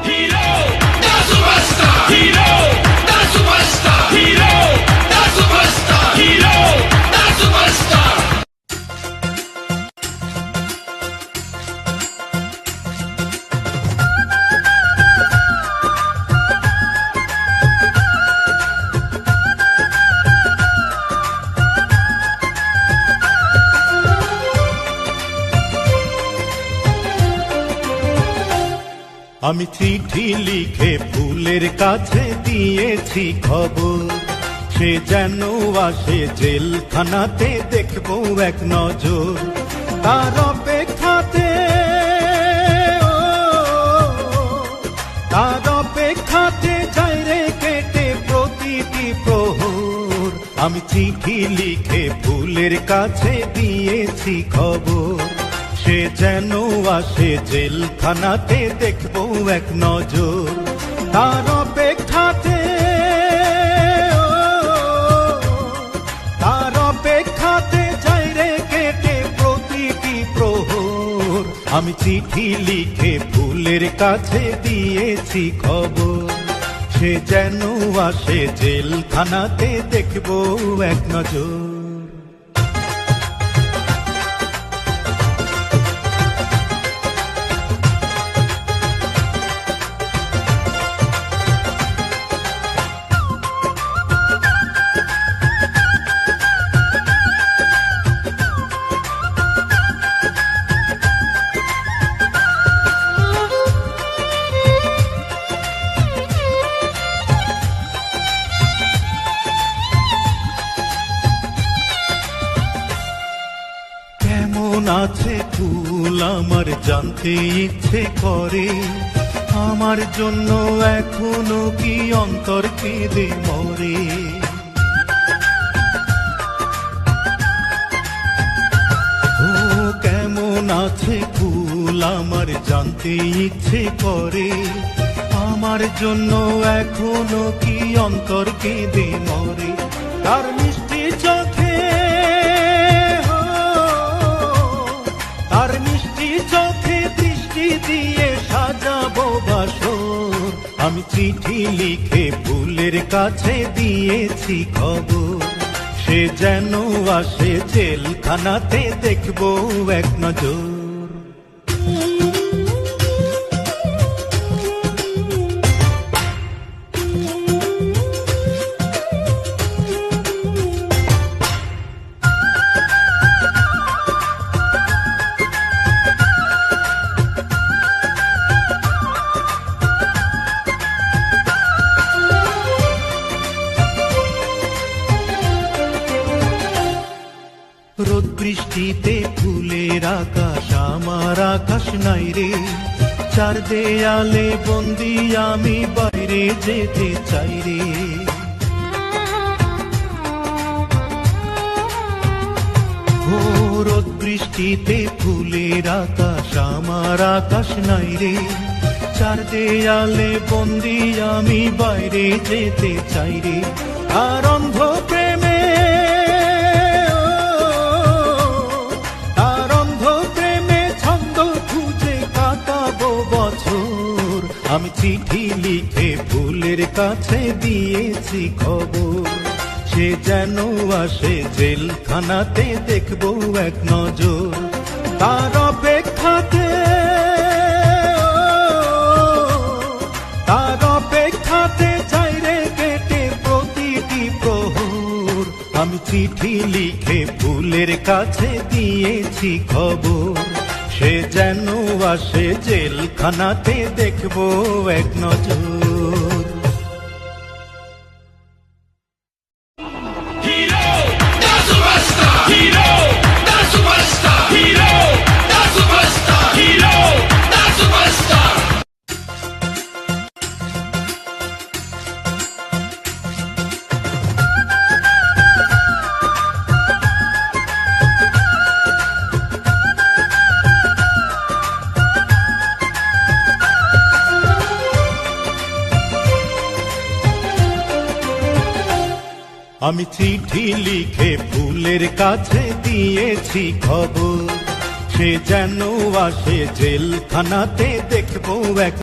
Hero, the superstar. Hero, the superstar. Hero, the superstar. Hero, the superstar. আমি চিঠি লিখে ফুলের কাছে দিয়েছি খবর, সে যেন আসে জেলখানাতে দেখবো এক নজর। তার অপেক্ষাতে তার অপেক্ষাতে যাই রে কেটে প্রতিটি প্রহর। আমি চিঠি লিখে ফুলের কাছে দিয়েছি খবর, সে যেন আসে জেলখানাতে দেখবো এক নজর। তার অপেক্ষাতে তার অপেক্ষাতে যাই রে কেটে প্রতিটি প্রহর। আমি চিঠি লিখে ফুলের কাছে দিয়েছি খবর, সে যেন আসে জেলখানাতে দেখবো এক নজর। কেমন আছে ফুল আমার জানতে ইচ্ছে করে, আমার জন্য এখনো কি অন্তর কেঁদে মরে। ও কেমন আছে ফুল আমার জানতে ইচ্ছে করে, আমার জন্য এখনো কি অন্তর কেঁদে মরে। তার মিষ্টি চোখে তার মিষ্টি চোখে দৃষ্টি দিয়ে সাজাবো বাসর। আমি চিঠি লিখে ফুলের কাছে দিয়েছি খবর, সে যেন আসে জেলখানাতে দেখবো এক নজর। রোদ বৃষ্টিতে ফুলের আকাশ আমার আকাশ নাই রে, চার দেয়ালে বন্দি আমি বাইরে যেতে চাই রে। ও রোদ বৃষ্টিতে ফুলের আকাশ আমার আকাশ নাই রে, চার দেয়ালে বন্দি আমি বাইরে যেতে চাই রে। আর অন্ধ প্রেমে বছর। আমি চিঠি লিখে ফুলের কাছে দিয়েছি খবর, সে যেন আসে জেলখানাতে দেখবো এক নজর। তার অপেক্ষাতে তার অপেক্ষাতে যাই রে কেটে প্রতিটি প্রহর। আমি চিঠি লিখে ফুলের কাছে দিয়েছি খবর, সে যেন আসে জেলখানাতে দেখবো এক নজর। Hero, the superstar. Hero, the superstar. Hero, the superstar. Hero, the superstar. আমি চিঠি লিখে ফুলের কাছে দিয়েছি খবর, সে যেন আসে জেলখানাতে দেখবো এক